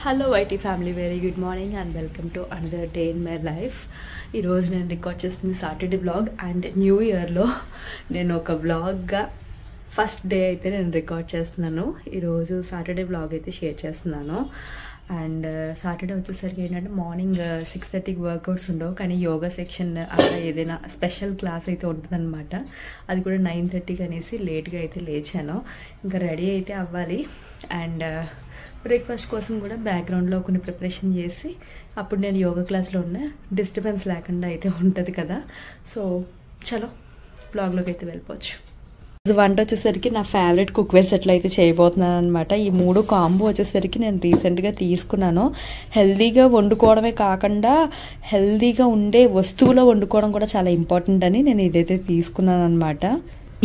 Hello YT family, very good morning and welcome to another day in my life. ఈరోజు నేను record చేస్తుంది Saturday blog and new ఇయర్లో నేను ఒక బ్లాగ్గా first day అయితే నేను రికార్డ్ చేస్తున్నాను. ఈరోజు సాటర్డే బ్లాగ్ అయితే షేర్ చేస్తున్నాను. అండ్ సాటర్డే వచ్చేసరికి ఏంటంటే మార్నింగ్ 6:30కి వర్కౌట్స్ ఉండవు, కానీ యోగా సెక్షన్ అలా ఏదైనా స్పెషల్ క్లాస్ అయితే ఉంటుందన్నమాట. అది కూడా 9:30కి అనేసి లేట్గా అయితే లేచాను. ఇంకా రెడీ అయితే అవ్వాలి అండ్ బ్రేక్ఫాస్ట్ కోసం కూడా బ్యాక్గ్రౌండ్లో కొన్ని ప్రిపరేషన్ చేసి అప్పుడు నేను యోగా క్లాస్లో ఉన్న డిస్టర్బెన్స్ లేకుండా అయితే ఉంటుంది కదా. సో చలో బ్లాగ్లోకి అయితే వెళ్ళిపోవచ్చు. వంట వచ్చేసరికి నా ఫేవరెట్ కుక్వేర్ సెట్లు అయితే చేయబోతున్నాను అనమాట. ఈ 3 కాంబో వచ్చేసరికి నేను రీసెంట్గా తీసుకున్నాను. హెల్దీగా వండుకోవడమే కాకుండా హెల్దీగా ఉండే వస్తువులో వండుకోవడం కూడా చాలా ఇంపార్టెంట్ అని నేను ఇదైతే తీసుకున్నాను అనమాట.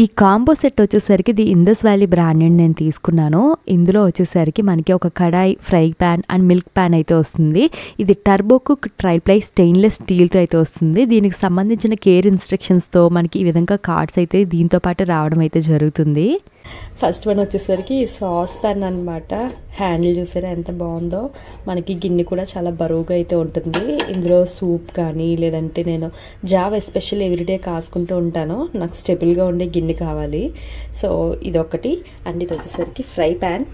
ఈ కాంబో సెట్ వచ్చేసరికి ది ఇందస్ వ్యాలీ బ్రాండ్ నుండి నేను తీసుకున్నాను. ఇందులో వచ్చేసరికి మనకి ఒక కడాయి, fry pan and milk pan అయితే వస్తుంది. ఇది టర్బో కుక్ ట్రైప్లై స్టెయిన్లెస్ స్టీల్తో అయితే వస్తుంది. దీనికి సంబంధించిన కేర్ ఇన్స్ట్రక్షన్స్తో మనకి ఈ విధంగా కార్డ్స్ అయితే దీంతో పాటు రావడం అయితే జరుగుతుంది. ఫస్ట్ వన్ వచ్చేసరికి సాస్ ప్యాన్ అనమాట. హ్యాండిల్ చూసారా ఎంత బాగుందో. మనకి గిన్నె కూడా చాలా బరువుగా అయితే ఉంటుంది. ఇందులో సూప్ కానీ లేదంటే నేను జావ్ ఎస్పెషల్ ఎవ్రీడే కాసుకుంటూ ఉంటాను. నాకు స్టెబుల్గా ఉండే గిన్నె కావాలి. సో ఇదొకటి. అండ్ ఇది వచ్చేసరికి ఫ్రై ప్యాన్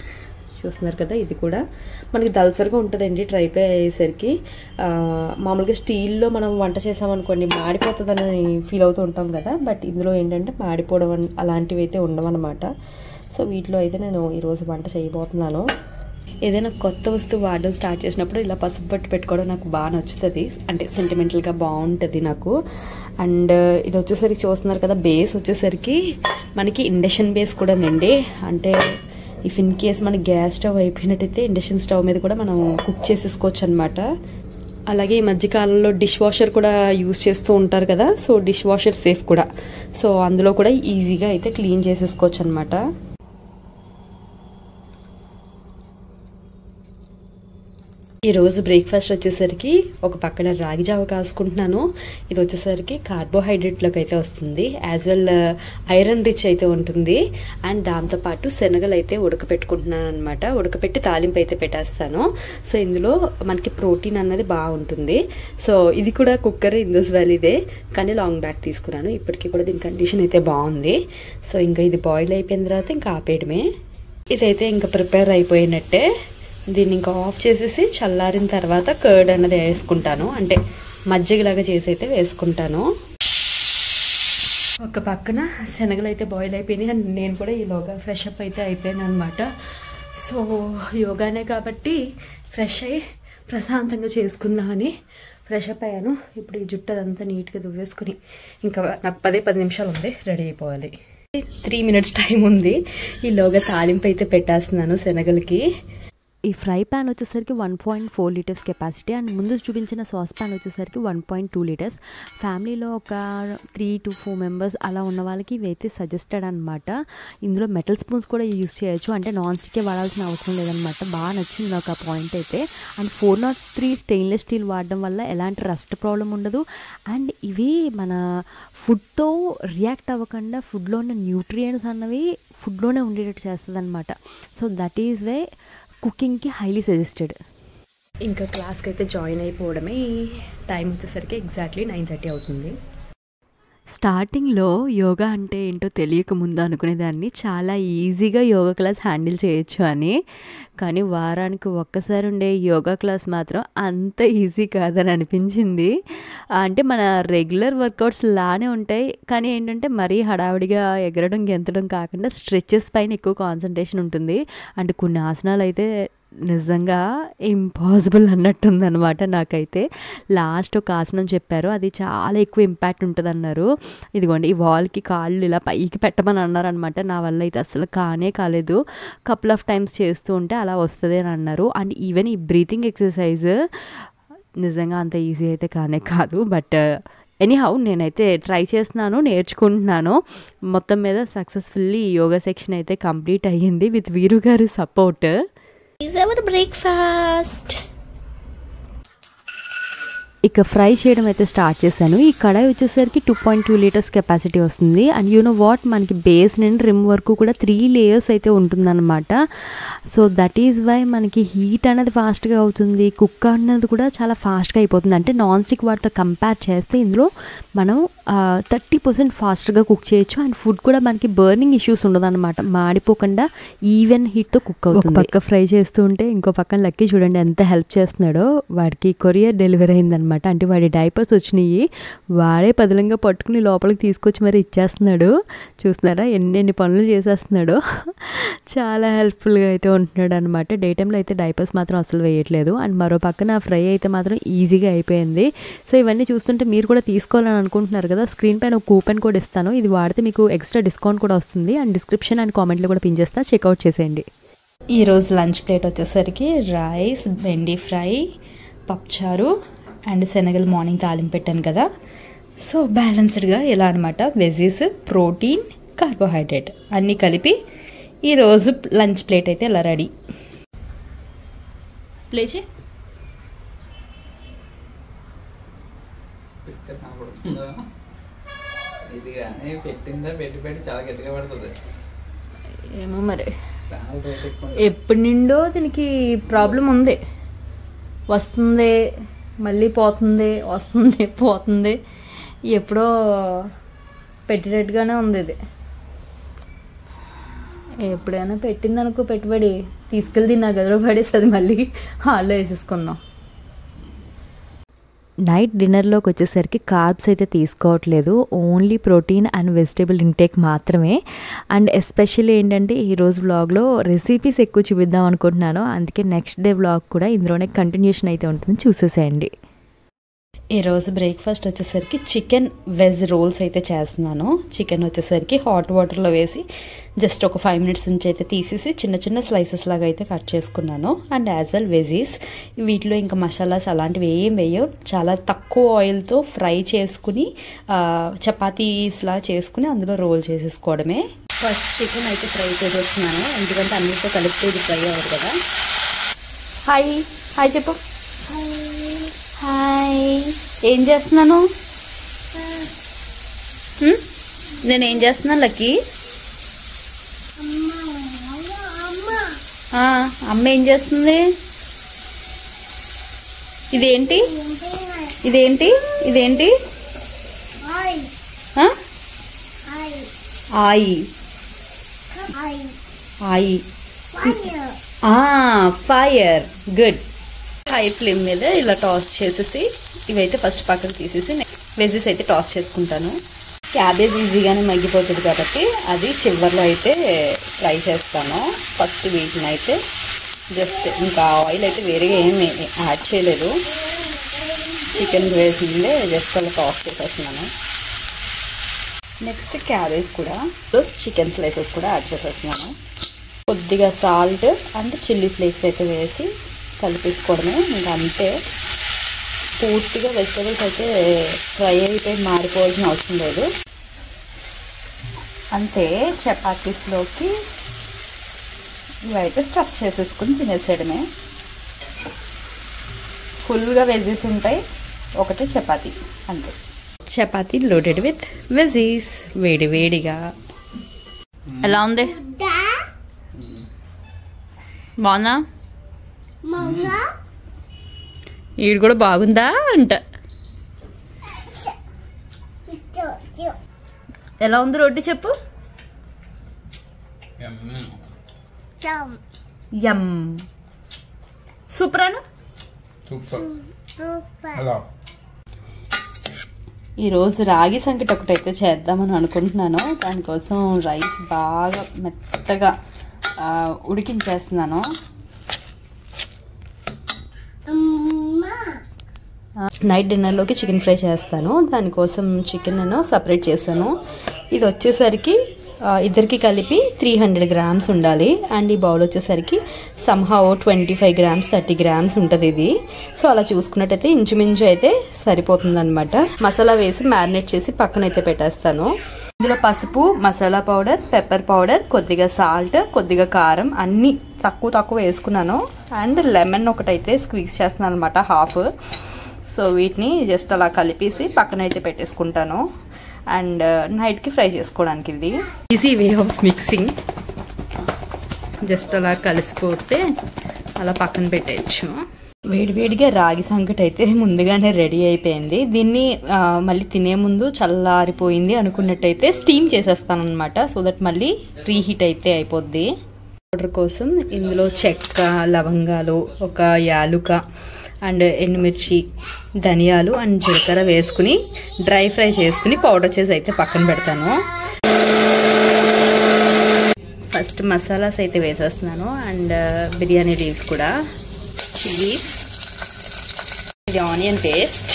చూస్తున్నారు కదా. ఇది కూడా మనకి దల్సరిగా ఉంటుందండి. ట్రై ఫ్రై అయ్యేసరికి మామూలుగా స్టీల్లో మనం వంట చేసామనుకోండి మాడిపోతుందని ఫీల్ అవుతూ ఉంటాం కదా. బట్ ఇందులో ఏంటంటే మాడిపోవడం అలాంటివి అయితే ఉండవన్నమాట. సో వీటిలో అయితే నేను ఈరోజు వంట చేయబోతున్నాను. ఏదైనా కొత్త వస్తువు వాడడం స్టార్ట్ చేసినప్పుడు ఇలా పసుపు పట్టు పెట్టుకోవడం నాకు బాగా నచ్చుతుంది. అంటే సెంటిమెంటల్గా బాగుంటుంది నాకు. అండ్ ఇది వచ్చేసరికి చూస్తున్నారు కదా, బేస్ వచ్చేసరికి మనకి ఇండక్షన్ బేస్ కూడా అండి. అంటే ఇఫ్ ఇన్ కేస్ మన గ్యాస్ స్టవ్ అయిపోయినట్టయితే ఇండక్షన్ స్టవ్ మీద కూడా మనం కుక్ చేసేసుకోవచ్చు అనమాట. అలాగే ఈ మధ్యకాలంలో డిష్ వాషర్ కూడా యూజ్ చేస్తూ ఉంటారు కదా. సో డిష్ వాషర్ సేఫ్ కూడా. సో అందులో కూడా ఈజీగా అయితే క్లీన్ చేసేసుకోవచ్చు అనమాట. ఈరోజు బ్రేక్ఫాస్ట్ వచ్చేసరికి ఒక పక్కన రాగి జావ కాసుకుంటున్నాను. ఇది వచ్చేసరికి కార్బోహైడ్రేట్లోకి అయితే వస్తుంది, యాజ్ వెల్ ఐరన్ రిచ్ అయితే ఉంటుంది. అండ్ దాంతోపాటు శనగలు అయితే ఉడకపెట్టుకుంటున్నాను అనమాట. ఉడకపెట్టి తాలింపు అయితే పెట్టేస్తాను. సో ఇందులో మనకి ప్రోటీన్ అన్నది బాగుంటుంది. సో ఇది కూడా కుక్కర్ ఇందస్ వ్యాలీదే, కానీ లాంగ్ బ్యాక్ తీసుకున్నాను. ఇప్పటికీ కూడా దీని కండిషన్ అయితే బాగుంది. సో ఇంకా ఇది బాయిల్ అయిపోయిన తర్వాత ఇంకా ఆపేయడమే. ఇదైతే ఇంకా ప్రిపేర్ అయిపోయినట్టే. దీన్ని ఇంకా ఆఫ్ చేసేసి చల్లారిన తర్వాత కర్డ్ అన్నది వేసుకుంటాను. అంటే మజ్జిగలాగా చేసి అయితే వేసుకుంటాను. ఒక పక్కన శనగలు అయితే బాయిల్ అయిపోయినాయి అండ్ నేను కూడా ఈలోగా ఫ్రెష్ అప్ అయితే అయిపోయాను అనమాట. సో యోగానే కాబట్టి ఫ్రెష్ అయ్యి ప్రశాంతంగా చేసుకుందామని ఫ్రెష్ అప్ అయ్యాను. ఇప్పుడు ఈ జుట్టు అదంతా నీట్గా దువ్వేసుకుని ఇంకా నాకు 10 నిమిషాలు ఉంది, రెడీ అయిపోవాలి. 3 minutes టైం ఉంది. ఈలోగా తాలింపు అయితే పెట్టేస్తున్నాను శనగలకి. ఈ ఫ్రై ప్యాన్ వచ్చేసరికి 1.4 liters కెపాసిటీ అండ్ ముందు చూపించిన సాస్ ప్యాన్ వచ్చేసరికి 1.2 liters. ఫ్యామిలీలో ఒక 3 to 4 members అలా ఉన్న వాళ్ళకి ఇవైతే సజెస్టెడ్ అనమాట. ఇందులో మెటల్ స్పూన్స్ కూడా యూజ్ చేయొచ్చు, అంటే నాన్ స్టిక్కే వాడాల్సిన అవసరం లేదనమాట. బాగా నచ్చింది నాకు ఆ పాయింట్ అయితే. అండ్ 403 స్టెయిన్లెస్ స్టీల్ వాడడం వల్ల ఎలాంటి రస్ట్ ప్రాబ్లం ఉండదు. అండ్ ఇవి మన ఫుడ్తో రియాక్ట్ అవ్వకుండా ఫుడ్లో ఉన్న న్యూట్రియంట్స్ అన్నవి ఫుడ్లోనే ఉండేటట్టు చేస్తుంది అనమాట. సో దట్ ఈజ్ వే కుకింగ్కి హైలీ సజెస్టెడ్. ఇంకా క్లాస్కి అయితే జాయిన్ అయిపోవడమే. టైం వచ్చేసరికి ఎగ్జాక్ట్లీ 9:30 అవుతుంది. స్టార్టింగ్లో యోగా అంటే ఏంటో తెలియక ముందు అనుకునేదాన్ని చాలా ఈజీగా యోగా క్లాస్ హ్యాండిల్ చేయొచ్చు అని. కానీ వారానికి ఒక్కసారి ఉండే యోగా క్లాస్ మాత్రం అంత ఈజీ కాదని అనిపించింది. అంటే మన రెగ్యులర్ వర్కౌట్స్ లానే ఉంటాయి, కానీ ఏంటంటే మరీ హడావిడిగా ఎగరడం గెంతడం కాకుండా స్ట్రెచెస్ పైన ఎక్కువ కాన్సన్ట్రేషన్ ఉంటుంది. అంటే కొన్ని ఆసనాలు అయితే నిజంగా ఇంపాసిబుల్ అన్నట్టుంది అనమాట. నాకైతే లాస్ట్ ఒక ఆసనం చెప్పారు, అది చాలా ఎక్కువ ఇంపాక్ట్ ఉంటుంది అన్నారు. ఇదిగోండి ఈ వాల్కి కాళ్ళు ఇలా పైకి పెట్టమని అన్నారు అనమాట. నా వల్ల అయితే అసలు కాలేదు. కపుల్ ఆఫ్ టైమ్స్ చేస్తూ ఉంటే అలా వస్తుంది అని అన్నారు. అండ్ ఈవెన్ ఈ బ్రీతింగ్ ఎక్సర్సైజ్ నిజంగా అంత ఈజీ అయితే కాదు. బట్ ఎనీహౌ నేనైతే ట్రై చేస్తున్నాను, నేర్చుకుంటున్నాను. మొత్తం మీద సక్సెస్ఫుల్లీ యోగా సెక్షన్ అయితే కంప్లీట్ అయ్యింది విత్ వీరు గారి సపోర్ట్. Is our breakfast. ఇక ఫ్రై చేయడం అయితే స్టార్ట్ చేశాను. ఈ కడాయి వచ్చేసరికి 2.2 లీటర్స్ కెపాసిటీ వస్తుంది. అండ్ యూ నో వాట్, మనకి బేస్ నుండి రిమ్ వరకు కూడా 3 లేయర్స్ అయితే ఉంటుందన్నమాట. సో దట్ ఈజ్ వై మనకి హీట్ అనేది ఫాస్ట్గా అవుతుంది, కుక్ అనేది కూడా చాలా ఫాస్ట్గా అయిపోతుంది. అంటే నాన్ స్టిక్ వాటితో కంపేర్ చేస్తే ఇందులో మనం 30% ఫాస్ట్గా కుక్ చేయొచ్చు. అండ్ ఫుడ్ కూడా మనకి బర్నింగ్ ఇష్యూస్ ఉండదు అనమాట, మాడిపోకుండా ఈవెన్ హీట్తో కుక్ అవుతుంది. పక్క ఫ్రై చేస్తూ ఉంటే ఇంకో పక్కన లక్కీ చూడండి ఎంత హెల్ప్ చేస్తున్నాడో. వాడికి కొరియర్ డెలివరీ అయిందనమాట. అంటే వాడి డైపర్స్ వచ్చినాయి, వాడే పదిలంగా పట్టుకుని లోపలికి తీసుకొచ్చి మరి ఇచ్చేస్తున్నాడు. చూస్తున్నారా ఎన్ని పనులు చేసేస్తున్నాడో. చాలా హెల్ప్ఫుల్గా అయితే ఉంటున్నాడు అనమాట. డే టైంలో అయితే డైపర్స్ మాత్రం అసలు వేయట్లేదు. అండ్ మరో పక్కన ఫ్రై అయితే మాత్రం ఈజీగా అయిపోయింది. సో ఇవన్నీ చూస్తుంటే మీరు కూడా తీసుకోవాలని అనుకుంటున్నారు కదా, స్క్రీన్ పైన ఒక కూపన్ కోడ్ ఇస్తాను, ఇది వాడితే మీకు ఎక్స్ట్రా డిస్కౌంట్ కూడా వస్తుంది. అండ్ డిస్క్రిప్షన్ అండ్ కామెంట్లో కూడా పిన్ చేస్తా, చెక్అవుట్ చేసేయండి. ఈరోజు లంచ్ ప్లేట్ వచ్చేసరికి రైస్, బెండి ఫ్రై, పప్పుచారు అండ్ శనగలు మార్నింగ్ తాలింపు పెట్టాను కదా. సో బ్యాలెన్స్డ్గా ఇలా అనమాట, వెజీస్, ప్రోటీన్, కార్బోహైడ్రేట్ అన్నీ కలిపి ఈరోజు లంచ్ ప్లేట్ అయితే ఇలా రెడీ. లేచి ఏమో మరి ఎప్పటి నుండో దీనికి ప్రాబ్లం ఉంది, వస్తుంది మళ్ళీ పోతుంది, వస్తుంది పోతుంది, ఎప్పుడో పెట్టేటట్టుగానే ఉంది ఇది. ఎప్పుడైనా పెట్టిందనుకో పెట్టుబడి తీసుకెళ్ళి నా గదిలో పడేసి అది మళ్ళీ హాల్లో వేసేసుకుందాం. నైట్ డిన్నర్లోకి వచ్చేసరికి కార్బ్స్ అయితే తీసుకోవట్లేదు, only protein and vegetable intake మాత్రమే. అండ్ ఎస్పెషల్లీ ఏంటంటే ఈరోజు వ్లాగ్లో రెసిపీస్ ఎక్కువ చూపిద్దాం అనుకుంటున్నాను, అందుకే నెక్స్ట్ డే వ్లాగ్ కూడా ఇందులోనే కంటిన్యూషన్ అయితే ఉంటుంది, చూసేసేయండి. ఈరోజు బ్రేక్ఫాస్ట్ వచ్చేసరికి చికెన్ వెజ్ రోల్స్ అయితే చేస్తున్నాను. చికెన్ వచ్చేసరికి హాట్ వాటర్లో వేసి జస్ట్ ఒక 5 minutes నుంచి అయితే తీసేసి చిన్న చిన్న స్లైసెస్ లాగా అయితే కట్ చేసుకున్నాను. అండ్ యాజ్ వెల్ వెజీస్, వీటిలో ఇంకా మసాలాస్ అలాంటివి ఏం వేయవు, చాలా తక్కువ ఆయిల్తో ఫ్రై చేసుకుని చపాతీస్లా చేసుకుని అందులో రోల్ చేసేసుకోవడమే. ఫస్ట్ చికెన్ అయితే ఫ్రై చేసేస్తున్నాను, ఎందుకంటే అన్నిటితో కలిపితే ఇది ఫ్రై అవ్వదు కదా. హాయ్ హాయ్ చెప్పు. హాయ్, ఏం చేస్తున్నాను? నేనేం చేస్తున్నాను లక్కీ? అమ్మ ఏం చేస్తుంది? ఇదేంటి ఇదేంటి ఇదేంటి? ఆయి ఆయి ఫైర్. గుడ్. హై ఫ్లేమ్ మీద ఇలా టాస్ చేసేసి ఇవైతే ఫస్ట్ పక్కకు తీసేసి వెజెస్ అయితే టాస్ చేసుకుంటాను. క్యాబేజ్ ఈజీగానే మగ్గిపోతుంది కాబట్టి అది చివరిలో అయితే ఫ్రై చేస్తాను. ఫస్ట్ వీటిని అయితే జస్ట్ ఇంకా ఆయిల్ అయితే వేరేగా ఏమి యాడ్ చేయలేదు, చికెన్ వేసిందే జస్ట్ అలా టాస్ చేసేస్తున్నాను. నెక్స్ట్ క్యాబేజ్ కూడా చికెన్ స్లైసెస్ కూడా యాడ్ చేసేస్తున్నాను. కొద్దిగా సాల్ట్ అండ్ చిల్లీ ఫ్లేక్స్ అయితే వేసి కలిపేసుకోవడమే, ఇంకా అంతే. పూర్తిగా వెజిటేబుల్స్ అయితే ఫ్రై అయిపోయి మారిపోవాల్సిన అవసరం లేదు, అంతే. చపాతీస్లోకి ఇవైతే స్టఫ్ చేసేసుకుని తినేసేయడమే. ఫుల్గా వెజీస్ ఉంటాయి, ఒకటే చపాతీ అంతే. చపాతీ లోడెడ్ విత్ వెజీస్, వేడి వేడిగా. ఎలా ఉంది? బాగుందా? ఈడు కూడా బాగుందా అంట. ఎలా ఉంది రోడ్డు చెప్పు. యమ్. సూపర్ అను. ఈరోజు రాగి సంకటి ఒకటైతే చేద్దామని అనుకుంటున్నాను. దానికోసం రైస్ బాగా మెత్తగా ఉడికించేస్తున్నాను. నైట్ డిన్నర్లోకి చికెన్ ఫ్రై చేస్తాను, దానికోసం చికెన్ నేను సపరేట్ చేశాను. ఇది వచ్చేసరికి ఇద్దరికి కలిపి 300 grams ఉండాలి. అండ్ ఈ బౌల్ వచ్చేసరికి సమ్హౌ 25 grams 30 grams ఉంటుంది ఇది. సో అలా చూసుకున్నట్టయితే ఇంచుమించు అయితే సరిపోతుంది అనమాట. మసాలా వేసి మ్యారినేట్ చేసి పక్కనైతే పెట్టేస్తాను. ఇందులో పసుపు, మసాలా పౌడర్, పెప్పర్ పౌడర్, కొద్దిగా సాల్ట్, కొద్దిగా కారం అన్నీ తక్కువ వేసుకున్నాను. అండ్ లెమన్ ఒకటైతే స్క్వీజ్ చేస్తున్నాను అనమాట, హాఫ్. సో వీటిని జస్ట్ అలా కలిపేసి పక్కన అయితే పెట్టేసుకుంటాను. అండ్ నైట్కి ఫ్రై చేసుకోవడానికి ఇది easy way of mixing. Just అలా కలిసిపోతే అలా పక్కన పెట్టేయచ్చు. వేడివేడిగా రాగి సంకటి అయితే ముందుగానే రెడీ అయిపోయింది. దీన్ని మళ్ళీ తినే ముందు చల్లారిపోయింది అనుకున్నట్టయితే స్టీమ్ చేసేస్తాను అనమాట. సో దట్ మళ్ళీ రీహీట్ అయితే అయిపోద్ది. పౌడర్ కోసం ఇందులో చెక్క, లవంగాలు, ఒక యాలుక అండ్ ఎండుమిర్చి, ధనియాలు అండ్ జీలకర్ర వేసుకుని డ్రై ఫ్రై చేసుకుని పౌడర్ చేసి అయితే పక్కన పెడతాను. ఫస్ట్ మసాలాస్ అయితే వేసేస్తున్నాను అండ్ బిర్యానీ లీవ్స్ కూడా. చిల్లీస్, ఇది ఆనియన్ పేస్ట్,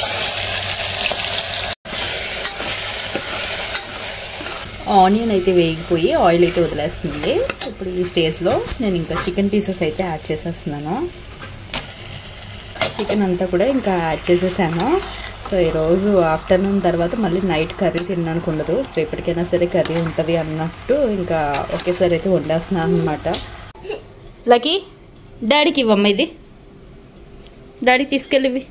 ఆనియన్ అయితే వేగిపోయి ఆయిల్ అయితే వదిలేస్తుంది. ఇప్పుడు ఈ స్టేజ్లో నేను ఇంకా చికెన్ పీసెస్ అయితే యాడ్ చేసేస్తున్నాను. చికెన్ అంతా కూడా ఇంకా యాడ్ చేసేసాను. సో ఈరోజు ఆఫ్టర్నూన్ తర్వాత మళ్ళీ నైట్ కర్రీ తినడానికి ఉండదు, రేపటికైనా సరే కర్రీ ఉంటుంది అన్నట్టు ఇంకా ఒకేసారి అయితే వండేస్తున్నాను అనమాట. లక్కీ డాడీకి ఇవ్వమ్మ, ఇది డాడీకి తీసుకెళ్ళివి.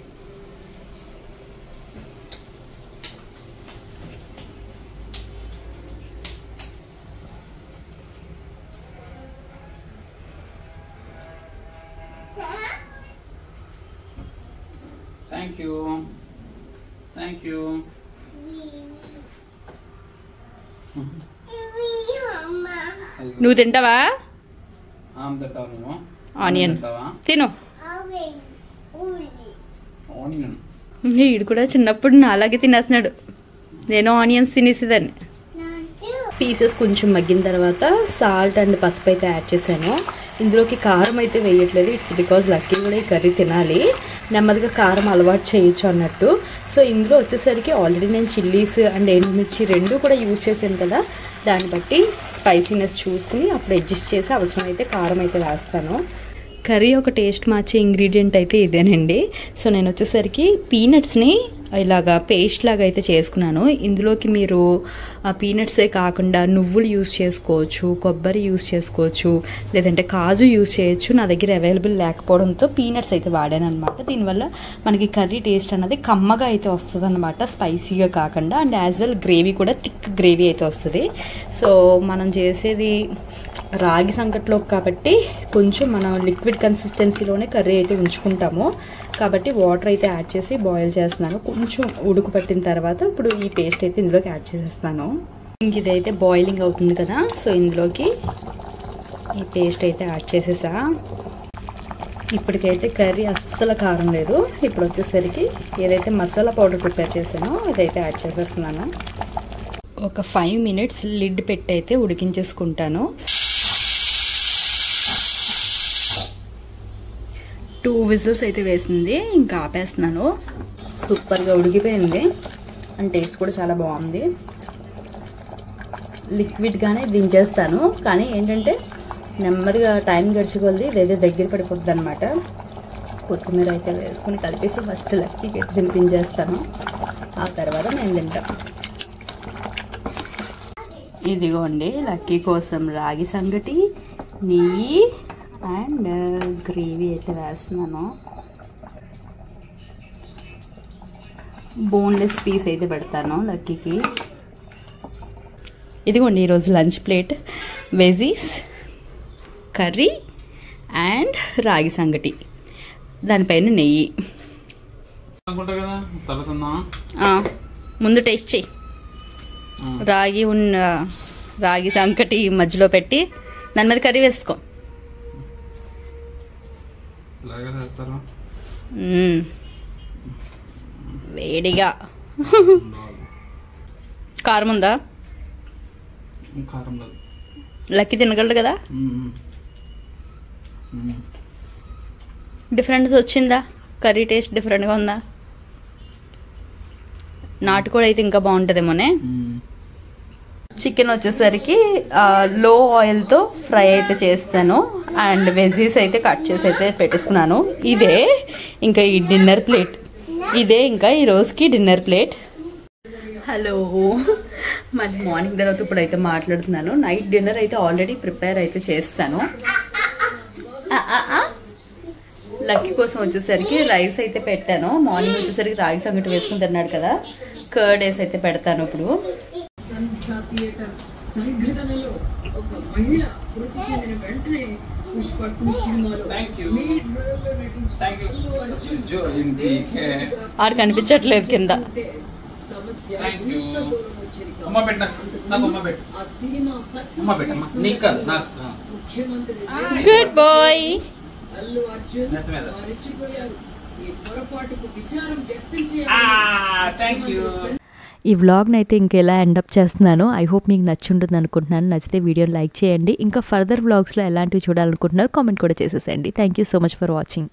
Thank you. Thank you. నువ్వు తింటావా? ఆనియన్ తిను. వీడు కూడా చిన్నప్పుడు నా అలాగే తినేస్తున్నాడు. నేను ఆనియన్స్ తినేసేదాన్ని. పీసెస్ కొంచెం మగ్గిన తర్వాత సాల్ట్ అండ్ పసుపు అయితే యాడ్ చేశాను. ఇందులోకి కారం అయితే వేయట్లేదు. ఇట్స్ బికాజ్ లక్కీ కూడా ఈ కర్రీ తినాలి, నెమ్మదిగా కారం అలవాటు చేయొచ్చు అన్నట్టు. సో ఇందులో వచ్చేసరికి ఆల్రెడీ నేను చిల్లీస్ అండ్ ఎండుమిర్చి రెండు కూడా యూజ్ చేశాను కదా, దాన్ని బట్టి స్పైసీనెస్ చూసుకుని అప్పుడు అడ్జస్ట్ చేసి అవసరమైతే కారం అయితే వేస్తాను. కర్రీ ఒక టేస్ట్ మార్చే ఇంగ్రీడియంట్ అయితే ఇదేనండి. సో నేను వచ్చేసరికి పీనట్స్ని ఇలాగా పేస్ట్ లాగా అయితే చేసుకున్నాను. ఇందులోకి మీరు పీనట్సే కాకుండా నువ్వులు యూజ్ చేసుకోవచ్చు, కొబ్బరి యూజ్ చేసుకోవచ్చు, లేదంటే కాజు యూజ్ చేయొచ్చు. నా దగ్గర అవైలబుల్ లేకపోవడంతో పీనట్స్ అయితే వాడాను అనమాట. దీనివల్ల మనకి కర్రీ టేస్ట్ అన్నది కమ్మగా అయితే వస్తుంది అనమాట, స్పైసీగా కాకుండా. అండ్ యాజ్ వెల్ గ్రేవీ కూడా థిక్ గ్రేవీ అయితే వస్తుంది. సో మనం చేసేది రాగి సంకట్లో కాబట్టి కొంచెం మనం లిక్విడ్ కన్సిస్టెన్సీలోనే కర్రీ అయితే ఉంచుకుంటాము కాబట్టి వాటర్ అయితే యాడ్ చేసి బాయిల్ చేస్తున్నాను. కొంచెం ఉడుకు పట్టిన తర్వాత ఇప్పుడు ఈ పేస్ట్ అయితే ఇందులోకి యాడ్ చేసేస్తాను. ఇంక ఇదైతే బాయిలింగ్ అవుతుంది కదా, సో ఇందులోకి ఈ పేస్ట్ అయితే యాడ్ చేసేసా. ఇప్పటికైతే కర్రీ అస్సలు కారం లేదు. ఇప్పుడు వచ్చేసరికి ఏదైతే మసాలా పౌడర్ ప్రిపేర్ చేశానో ఇదైతే యాడ్ చేసేస్తున్నాను. ఒక 5 minutes లిడ్ పెట్టి అయితే ఉడికించేసుకుంటాను. 2 whistles అయితే వేసింది, ఇంకా ఆపేస్తున్నాను. సూపర్గా ఉడికిపోయింది అండ్ టేస్ట్ కూడా చాలా బాగుంది. లిక్విడ్గానే దించేస్తాను, కానీ ఏంటంటే నెమ్మదిగా టైం గడిచికొద్ది ఇదైతే దగ్గర పడిపోద్ది అనమాట. కొత్తిమీర అయితే వేసుకుని కలిపేసి ఫస్ట్ లక్కీకి తినిపించేస్తాను, ఆ తర్వాత నేను తింటాను. ఇదిగోండి లక్కీ కోసం రాగి సంగటి, నెయ్యి అండ్ గ్రేవీ అయితే వేస్తున్నాను. బోన్లెస్ పీస్ అయితే పెడతాను లక్కీకి. ఇదిగోండి ఈరోజు lunch plate, veggies, curry and రాగి సంగటి, దానిపైన నెయ్యి. ముందు టేస్ట్ చెయ్యి. రాగి సంకటి మధ్యలో పెట్టి దాని మీద కర్రీ వేసుకో. వేడిగా. కారం ఉందా? లక్కీ తినగలడు కదా. డిఫరెన్స్ వచ్చిందా? కర్రీ టేస్ట్ డిఫరెంట్గా ఉందా? నాటుకోడి అయితే ఇంకా బాగుంటుందేమోనే. చికెన్ వచ్చేసరికి లో ఆయిల్తో ఫ్రై అయితే చేస్తాను అండ్ వెజీస్ అయితే కట్ చేసి అయితే పెట్టేసుకున్నాను. ఇదే ఇంకా ఈ డిన్నర్ ప్లేట్, ఇదే ఇంకా ఈ రోజుకి డిన్నర్ ప్లేట్. హలో, మరి మార్నింగ్ తర్వాత ఇప్పుడు అయితే మాట్లాడుతున్నాను. నైట్ డిన్నర్ అయితే ఆల్రెడీ ప్రిపేర్ అయితే చేస్తాను. లక్కీ కోసం వచ్చేసరికి రైస్ అయితే పెట్టాను. మార్నింగ్ వచ్చేసరికి రాగి సంగటి వేసుకుని తిన్నాడు కదా, కర్డ్ వేసి అయితే పెడతాను ఇప్పుడు. ఆడు కనిపించట్లేదు కింద. Good boy. ఈ వ్లాగ్ని అయితే ఇంకెలా ఎండప్ చేస్తున్నాను. ఐ హోప్ మీకు నచ్చుంటుంది అనుకుంటున్నాను. నచ్చితే వీడియోని లైక్ చేయండి. ఇంకా ఫర్దర్ వ్లాగ్స్లో ఎలాంటివి చూడాలనుకుంటున్నారో కామెంట్ కూడా చేసేసేయండి. Thank you so much for watching.